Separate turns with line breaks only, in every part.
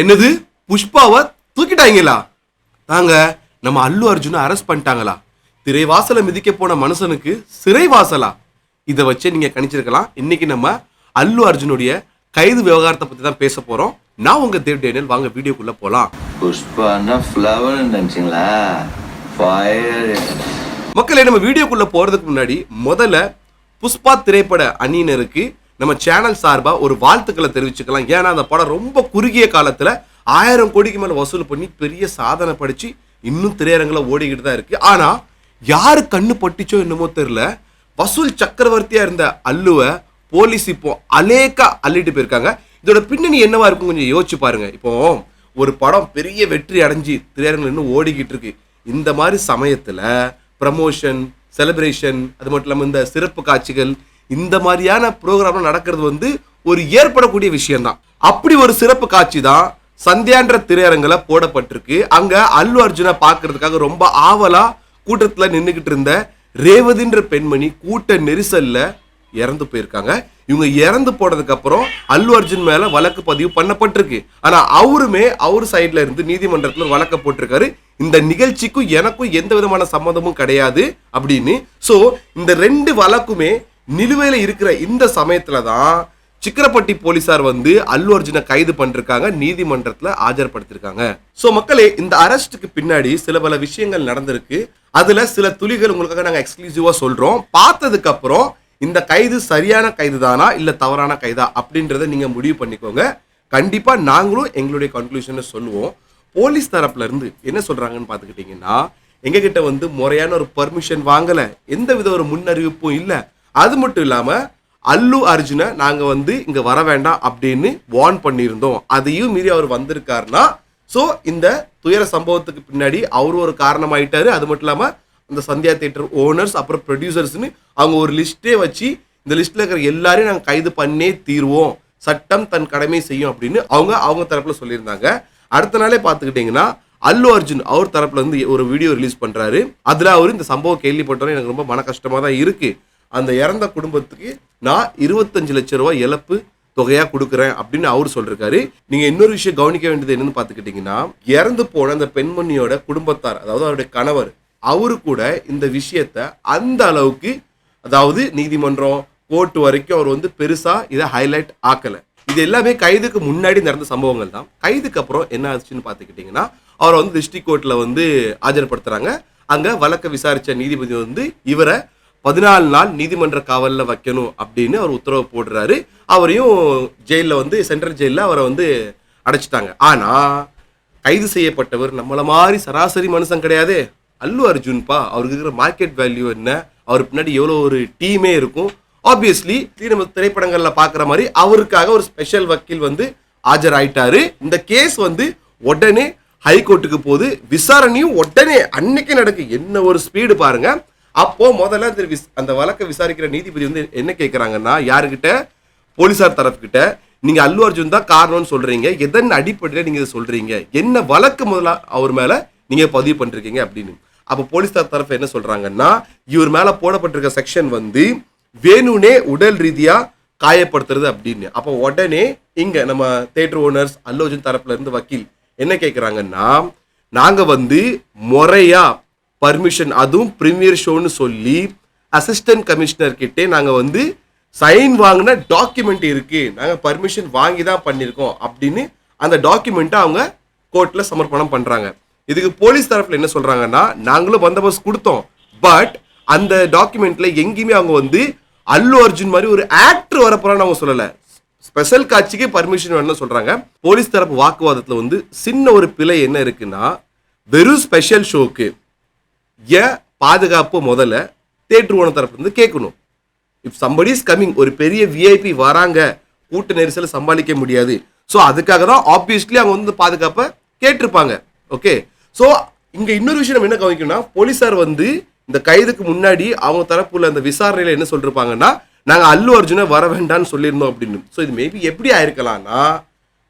என்னது, புஷ்பாவை தூக்கிட்டாங்களா? தாங்க, நம்ம அல்லு அர்ஜுனை அரெஸ்ட் பண்ணிட்டாங்களா? திரைவாசலை மிதிக்க போன மனுஷனுக்கு சிறைவாசலா? இதை வச்சு நீங்க கணிச்சிருக்கலாம். இன்னைக்கு நம்ம அல்லு அர்ஜுனுடைய கைது விவகாரத்தை பத்தி தான் பேச போறோம். நான் உங்க தேவ் டேனியல். வாங்க வீடியோக்குள்ள போலாம்.
புஷ்பானா ஃப்ளவர் நினைச்சீங்களா? ஃபயர்.
மக்களே, நம்ம வீடியோக்குள்ள போறதுக்கு முன்னாடி முதல்ல புஷ்பா திரைப்பட அணியினருக்கு நம்ம சேனல் சார்பா ஒரு வாழ்த்துக்களை தெரிவிச்சுக்கலாம். ஏன்னா அந்த படம் ரொம்ப குறுகிய காலத்துல 1000 கோடிக்கு மேல வசூல் பண்ணி பெரிய சாதனை படிச்சு இன்னும் திரையரங்குல ஓடிக்கிட்டு தான் இருக்கு. ஆனா யாரு கண்ணு பட்டுச்சோ என்னமோ தெரியல, வசூல் சக்கரவர்த்தியா இருந்த அல்லுவை போலீஸ் இப்போ அலேக்கா அள்ளிட்டு போயிருக்காங்க. இதோட பின்னணி என்னவா இருக்கும் கொஞ்சம் யோசிச்சு பாருங்க. இப்போ ஒரு படம் பெரிய வெற்றி அடைஞ்சு திரையரங்குல இன்னும் ஓடிக்கிட்டு இருக்கு. இந்த மாதிரி சமயத்துல ப்ரமோஷன், செலிப்ரேஷன், அது மட்டும் இல்லாமல் இந்த சிறப்பு காட்சிகள், இந்த மாதிரியான ப்ரோக்ராம் நடக்கிறது ஒரு ஏற்படக்கூடிய விஷயம் தான். அப்படி ஒரு சிறப்பு காட்சி தான் சந்தியான்ற திரையரங்குல போடப்பட்டிருக்கு. அங்க அல்லு அர்ஜுனை பார்க்கறதுக்காக ரொம்ப ஆவலா கூட்டத்துல நின்றுகிட்டு இருந்த ரேவதின்ற பெண்மணி கூட்ட நெரிசல்ல இறந்து போயிருக்காங்க. இவங்க இறந்து போனதுக்கு அப்புறம் அல்லு அர்ஜுன் மேல வழக்கு பதிவு பண்ணப்பட்டிருக்கு. ஆனா அவருமே அவர் சைட்ல இருந்து நீதிமன்றத்துல வழக்க போட்டிருக்காரு. இந்த நிகழ்ச்சிக்கும் எனக்கும் எந்த விதமான சம்மந்தமும் கிடையாது அப்படின்னு. சோ இந்த 2 வழக்குமே நிலுவையில இருக்கிற இந்த சமயத்துல தான் சிக்கரப்பட்டி போலீசார் அல்லு அர்ஜுனை கைது பண்ணிருக்காங்க, நீதிமன்றத்துல ஆஜர்படுத்திருக்காங்க. சோ மக்களே, இந்த அரெஸ்டுக்கு பின்னாடி சில பல விஷயங்கள் நடந்திருக்கு. அதுல சில துளிகள் உங்களுக்காக நாங்க எக்ஸ்க்ளூசிவா சொல்றோம். பார்த்ததுக்கு அப்புறம் இந்த கைது சரியான கைது தானா இல்ல தவறான கைதா அப்படின்றத நீங்க முடிவு பண்ணிக்கோங்க. கண்டிப்பா நாங்களும் எங்களுடைய கன்க்ளூஷனை சொல்லுவோம். போலீஸ் தரப்புல இருந்து என்ன சொல்றாங்கன்னு பாத்துக்கிட்டீங்கன்னா, எங்க கிட்ட முறையான ஒரு பர்மிஷன் வாங்கல, எந்த வித ஒரு முன்னறிவிப்பும் இல்ல. அது மட்டும் இல்லாம அல்லு அர்ஜுனை நாங்க இங்க வர வேண்டாம் அப்படின்னு வார்ன் பண்ணியிருந்தோம். அதையும் மீறி அவர் வந்திருக்காருன்னா சோ இந்த துயர சம்பவத்துக்கு பின்னாடி அவரு ஒரு காரணமாயிட்டாரு. அது மட்டும் இல்லாம அந்த சந்தியா தியேட்டர் ஓனர்ஸ் அப்புறம் ப்ரொடியூசர்ஸ்னு அவங்க ஒரு லிஸ்டே வச்சு இந்த லிஸ்ட்ல இருக்கிற எல்லாரையும் நாங்கள் கைது பண்ணே தீர்வோம், சட்டம் தன் கடமை செய்யும் அப்படின்னு அவங்க தரப்புல சொல்லியிருந்தாங்க. அடுத்த நாளே பார்த்துக்கிட்டீங்கன்னா அல்லு அர்ஜுன் அவர் தரப்புல ஒரு வீடியோ ரிலீஸ் பண்றாரு. அதுல அவரு இந்த சம்பவம் கேள்விப்பட்டோன்னே எனக்கு ரொம்ப மன கஷ்டமா தான் இருக்கு. அந்த இறந்த குடும்பத்துக்கு நான் 25 லட்சம் ரூபாய் இழப்பு தொகையா கொடுக்குறேன் அப்படின்னு அவரு சொல்லிருக்காரு. நீங்க இன்னொரு விஷயம் கவனிக்க வேண்டியது என்னன்னு பாத்துக்கிட்டீங்கன்னா, இறந்து போன அந்த பெண்மணியோட குடும்பத்தார், அதாவது அவருடைய கணவர், அவரு கூட இந்த விஷயத்த அந்த அளவுக்கு, அதாவது நீதிமன்றம் கோர்ட் வரைக்கும் அவர் பெருசா இதை ஹைலைட் ஆக்கல. இது எல்லாமே கைதுக்கு முன்னாடி நடந்த சம்பவங்கள் தான். கைதுக்கு அப்புறம் என்ன ஆச்சுன்னு பாத்துக்கிட்டீங்கன்னா, அவரை டிஸ்ட்ரிக்ட் கோர்ட்ல ஆஜர்படுத்துறாங்க. அங்க வழக்க விசாரிச்ச நீதிபதி இவரை 14 நாள் நீதிமன்ற காவலில் வைக்கணும் அப்படின்னு அவர் உத்தரவு போடுறாரு. அவரையும் ஜெயிலில் சென்ட்ரல் ஜெயிலில் அவரை அடைச்சிட்டாங்க. ஆனா கைது செய்யப்பட்டவர் நம்மள மாதிரி சராசரி மனுஷன் கிடையாது. அல்லு அர்ஜுன்பா. அவருக்கு இருக்கிற மார்க்கெட் வேல்யூ என்ன, அவர் பின்னாடி எவ்வளோ ஒரு டீமே இருக்கும். ஆப்வியஸ்லி நம்ம திரைப்படங்கள்ல பாக்குற மாதிரி அவருக்காக ஒரு ஸ்பெஷல் வக்கீல் ஆஜர் ஆயிட்டாரு. இந்த கேஸ் உடனே ஹைகோர்ட்டுக்கு போகுது. விசாரணையும் உடனே அன்னைக்கு நடக்கு. என்ன ஒரு ஸ்பீடு பாருங்க. அப்போ முதல்ல அந்த வழக்கை விசாரிக்கிற நீதிபதி என்ன கேட்கிறாங்கன்னா, யாருக்கிட்ட, போலீசார் தரப்பு கிட்ட, நீங்க அல்லு அர்ஜுன் தான் காரணம்னு சொல்றீங்க, எதன் அடிப்படையில் நீங்க இதை சொல்றீங்க, என்ன வழக்கு முதல்ல அவர் மேல நீங்க பதிவு பண்றீங்க அப்படின்னு. அப்ப போலீசார் தரப்பு என்ன சொல்றாங்கன்னா, இவர் மேல போடப்பட்டிருக்க செக்ஷன் வேணுனே உடல் ரீதியா காயப்படுத்துறது அப்படின்னு. அப்போ உடனே இங்க நம்ம தியேட்டர் ஓனர்ஸ் அல்லு அர்ஜுன் தரப்புல இருந்து வக்கீல் என்ன கேட்கிறாங்கன்னா, நாங்க முறையா பர்மிஷன், அதுவும் பிரீமியர் ஷோன்னு சொல்லி அசிஸ்டன்ட் கமிஷனர் கிட்டே நாங்க சைன் வாங்கின டாக்குமெண்ட் இருக்கு, நாங்க பர்மிஷன் வாங்கி தான் பண்ணிருக்கோம் அப்படின்னு அந்த டாக்குமெண்ட்டை அவங்க கோர்ட்ல சமர்ப்பணம் பண்றாங்க. இதுக்கு போலீஸ் தரப்புல என்ன சொல்றாங்கன்னா, நாங்களும் பந்தோபஸ்து கொடுத்தோம், பட் அந்த டாக்குமெண்ட்ல எங்கேயுமே அவங்க அல்லு அர்ஜுன் மாதிரி ஒரு ஆக்டர் வரப்போறான்னு அவங்க சொல்லல, ஸ்பெஷல் காட்சிக்கு பர்மிஷன் வேணும்னு சொல்றாங்க. போலீஸ் தரப்பு வாக்குவாதத்துல சின்ன ஒரு பிழை என்ன இருக்குன்னா, வெறும் ஸ்பெஷல் ஷோக்கு பாதுகாப்பு முதல்ல தியேட்டர் ஓனர் தரப்பு கேட்கணும். இப் சம்படி இஸ் கமிங், ஒரு பெரிய விஐபி வராங்க, கூட்ட நெரிசலை சமாளிக்க முடியாது, ஸோ அதுக்காக தான் ஆப்வியஸ்லி அவங்க பாதுகாப்பை கேட்டிருப்பாங்க. ஓகே, ஸோ இங்க இன்னொரு விஷயம் நம்ம என்ன கவனிக்கணும்னா, போலீசார் இந்த கைதுக்கு முன்னாடி அவங்க தரப்புல அந்த விசாரணையில என்ன சொல்லிருப்பாங்கன்னா, நாங்க அல்லு அர்ஜுனை வர வேண்டாம்னு சொல்லியிருந்தோம் அப்படின்னு. ஸோ இது மேபி எப்படி ஆயிருக்கலாம்னா,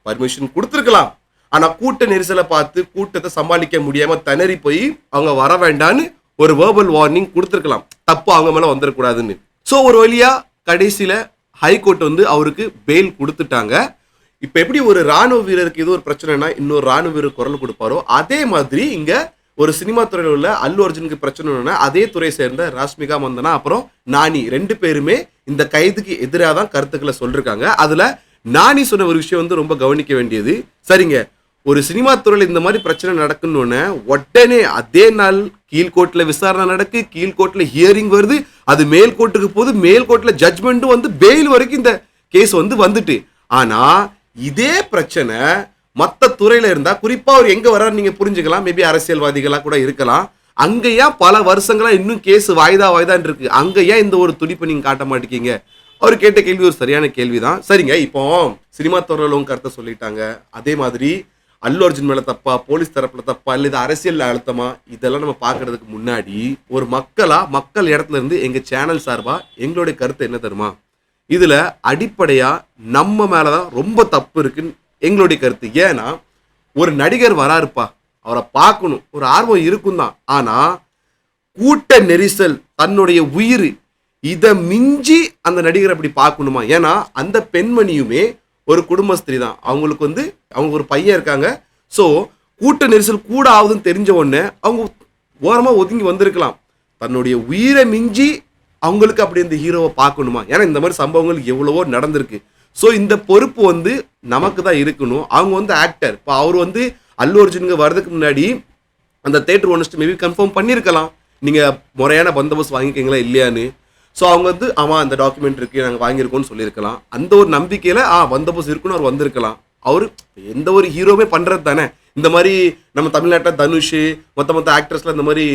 பர்மிஷன் கொடுத்துருக்கலாம், ஆனா கூட்ட நெரிசலை பார்த்து கூட்டத்தை சமாளிக்க முடியாம திணறி போய் அவங்க வர வேண்டான்னு ஒரு வேர்பல் வார்னிங் கொடுத்துருக்கலாம், தப்பு அவங்க மேல வந்துடக்கூடாதுன்னு. ஸோ ஒரு வழியா கடைசியில ஹைகோர்ட் அவருக்கு பெயில் கொடுத்துட்டாங்க. இப்ப எப்படி ஒரு ராணுவ வீரருக்கு ஏதோ ஒரு பிரச்சனைனா இன்னொரு ராணுவ வீரர் குரல் கொடுப்பாரோ அதே மாதிரி இங்க ஒரு சினிமா துறையில் உள்ள அல்லு அர்ஜுனுக்கு பிரச்சனைனா அதே துறை சேர்ந்த ராஷ்மிகா மந்தனா அப்புறம் நானி 2 பேருமே இந்த கைதுக்கு எதிராக தான் கருத்துக்களை சொல்லிருக்காங்க. அதுல நானி சொன்ன ஒரு விஷயம் வந்து ரொம்ப கவனிக்க வேண்டியது. சரிங்க, ஒரு சினிமா துறையில் இந்த மாதிரி பிரச்சனை நடக்கணும்னு உடனே அதே நாள் கீழ்கோர்ட்ல விசாரணை நடக்கு, கீழ்கோர்ட்ல ஹியரிங் வருது, அது மேல் கோர்ட்டுக்கு போகுது, மேல் கோர்ட்ல ஜட்மெண்ட்டும் வந்து பெயில் வரைக்கும் இந்த கேஸ் வந்து வந்துட்டு. ஆனா இதே பிரச்சனை மத்த துறையில இருந்தா குறிப்பா அவர் எங்க வர்றாரு நீங்க புரிஞ்சுக்கலாம். மேபி அரசியல்வாதிகளா கூட இருக்கலாம். அங்க ஏன் பல வருஷங்களா இன்னும் கேஸ் வாய்தான் இருக்கு, அங்க ஏன் இந்த ஒரு துடிப்பை நீங்க காட்ட மாட்டேங்க? அவர் கேட்ட கேள்வி ஒரு சரியான கேள்விதான். சரிங்க, இப்போ சினிமா துறையில உங்க கருத்தை சொல்லிட்டாங்க. அதே மாதிரி அல்லு அர்ஜுன் மேல தப்பா, போலீஸ் தரப்புல தப்பா, இல்ல இது அரசியல் அழுத்தமா, இதெல்லாம் நம்ம பாக்குறதுக்கு முன்னாடி ஒரு மக்கள் இடத்துல இருந்து எங்க சேனல் சார்பா எங்களுடைய கருத்து என்ன தருமா? இதுல அடிப்படையா நம்ம மேலதான் ரொம்ப தப்பு இருக்குன்னு எங்களுடைய கருத்து. ஏன்னா ஒரு நடிகர் வராருப்பா, அவரை பார்க்கணும் ஒரு ஆர்வம் இருக்கும் தான். ஆனா கூட்ட நெரிசல், தன்னுடைய உயிர், இதை மிஞ்சி அந்த நடிகர் அப்படி பார்க்கணுமா? ஏன்னா அந்த பெண்மணியுமே ஒரு குடும்பஸ்திரி தான். அவங்களுக்கு வந்து அவங்க ஒரு பையன் இருக்காங்க. ஸோ கூட்ட நெரிசல் கூட ஆகுதுன்னு தெரிஞ்ச உடனே அவங்க ஓரமாக ஒதுங்கி வந்திருக்கலாம். தன்னுடைய உயிரை மிஞ்சி அவங்களுக்கு அப்படி இந்த ஹீரோவை பார்க்கணுமா? ஏன்னா இந்த மாதிரி சம்பவங்கள் எவ்வளவோ நடந்திருக்கு. ஸோ இந்த பொறுப்பு வந்து நமக்கு தான் இருக்கணும். அவங்க வந்து ஆக்டர். இப்போ அவர் வந்து அல்லு அர்ஜுனுக்கு வர்றதுக்கு முன்னாடி அந்த தேட்டர் ஒன்ஸ்ட் மேபி கன்ஃபார்ம் பண்ணியிருக்கலாம், நீங்கள் முறையான பந்தோபஸ்து வாங்கிக்கிங்களா இல்லையான்னு. ஸோ அவங்க வந்து ஆமாம் அந்த டாக்குமெண்ட் இருக்குது நாங்கள் வாங்கியிருக்கோம்னு சொல்லியிருக்கலாம். அந்த ஒரு நம்பிக்கையில் பந்தோபஸ்து இருக்குன்னு அவர் வந்திருக்கலாம். அவர் எந்த ஒரு ஹீரோவே பண்ணுறது தானே. இந்த மாதிரி நம்ம தமிழ்நாட்டில் தனுஷ் மொத்த ஆக்டர்ஸ்லாம் இந்த மாதிரி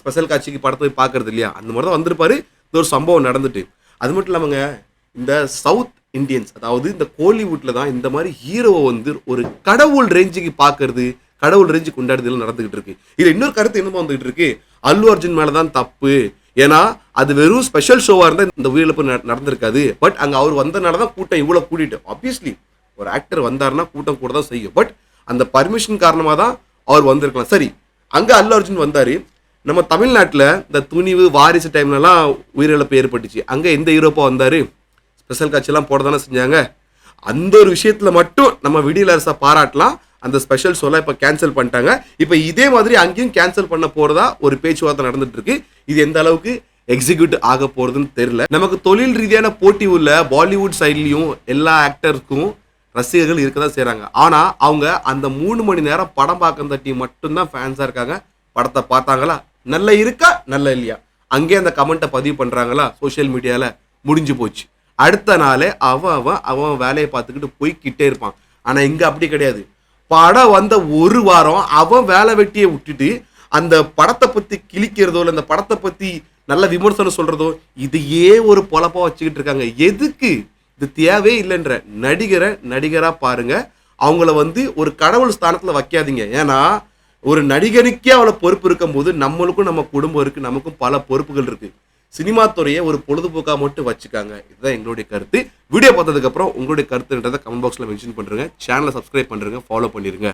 ஸ்பெஷல் காட்சிக்கு படத்தை போய் பார்க்கறது இல்லையா, அந்த மாதிரி தான் வந்திருப்பாரு. இது ஒரு சம்பவம் நடந்துட்டு. அது மட்டும் இல்லாமங்க இந்த சவுத் இந்தியன்ஸ், அதாவது இந்த கோலிவுட்டில் தான் இந்த மாதிரி ஹீரோவை வந்து ஒரு கடவுள் ரேஞ்சுக்கு பார்க்கறது, கடவுள் ரேஞ்சு கொண்டாடுதல் நடந்துகிட்டு இருக்கு. இது இன்னொரு கருத்து என்னமா வந்துகிட்டு இருக்கு, அல்லு அர்ஜுன் மேலே தான் தப்பு. ஏன்னா அது வெறும் ஸ்பெஷல் ஷோவாக இருந்தால் இந்த உயிரிழப்பு நடந்திருக்காது. பட் அங்கே அவர் வந்தனால தான் கூட்டம் இவ்வளோ கூட்டிட்டு. ஆப்வியஸ்லி ஒரு ஆக்டர் வந்தாருன்னா கூட்டம் கூட தான் செய்யும். பட் அந்த பர்மிஷன் காரணமாக தான் அவர் வந்திருக்கலாம். சரி, அங்கே அல்லு அர்ஜுன் வந்தார். நம்ம தமிழ்நாட்டில் இந்த துணிவு வாரிசு டைம்லலாம் உயிரிழப்பு ஏற்பட்டுச்சு. அங்கே எந்த ஹீரோப்பா வந்தார், ஸ்பெஷல் காட்சியெல்லாம் போட தானே செஞ்சாங்க. அந்த ஒரு விஷயத்தில் மட்டும் நம்ம விடியல் அரசா பாராட்டலாம். அந்த ஸ்பெஷல் ஷோலாம் இப்போ கேன்சல் பண்ணிட்டாங்க. இப்போ இதே மாதிரி அங்கேயும் கேன்சல் பண்ண போகிறதா ஒரு பேச்சுவார்த்தை நடந்துட்டு இருக்கு. இது எந்த அளவுக்கு எக்ஸிக்யூட் ஆக போகிறதுன்னு தெரியல. நமக்கு தொழில் ரீதியான போட்டி உள்ள பாலிவுட் சைட்லையும் எல்லா ஆக்டருக்கும் ரசிகர்கள் இருக்க தான் செய்கிறாங்க. ஆனால் அவங்க அந்த 3 மணி நேரம் படம் பார்க்க தட்டி மட்டும்தான் ஃபேன்ஸாக இருக்காங்க. படத்தை பார்த்தாங்களா, நல்ல இருக்கா நல்ல இல்லையா, அங்கே அந்த கமெண்ட்டை பதிவு பண்ணுறாங்களா சோஷியல் மீடியாவில், முடிஞ்சு போச்சு. அடுத்த நாளே அவன் வேலையை பார்த்துக்கிட்டு போய்கிட்டே இருப்பான். ஆனால் இங்கே அப்படி கிடையாது. படம் வந்த ஒரு வாரம் அவன் வேலை வெட்டியை விட்டுட்டு அந்த படத்தை பற்றி கிழிக்கிறதோ இல்லை அந்த படத்தை பற்றி நல்ல விமர்சனம் சொல்கிறதோ இதையே ஒரு பொழப்பா வச்சுக்கிட்டு இருக்காங்க. எதுக்கு? இது தேவையே இல்லைன்ற நடிகராக பாருங்க. அவங்கள வந்து ஒரு கடவுள் ஸ்தானத்தில் வைக்காதீங்க. ஏன்னா ஒரு நடிகனுக்கே அவ்வளோ பொறுப்பு இருக்கும் போது நம்மளுக்கும் நம்ம குடும்பம் இருக்குது, நமக்கும் பல பொறுப்புகள் இருக்குது. சினிமா துறையை ஒரு பொழுதுபோக்காக மட்டும் வச்சுக்காங்க. இதுதான் எங்களுடைய கருத்து. வீடியோ பார்த்ததுக்கப்புறம் உங்களுடைய கருத்துன்றதை கமெண்ட் பாக்ஸில் மென்ஷன் பண்ணுறேங்க. சேனலை சப்ஸ்கிரைப் பண்ணுறேங்க, ஃபாலோ பண்ணிடுங்க.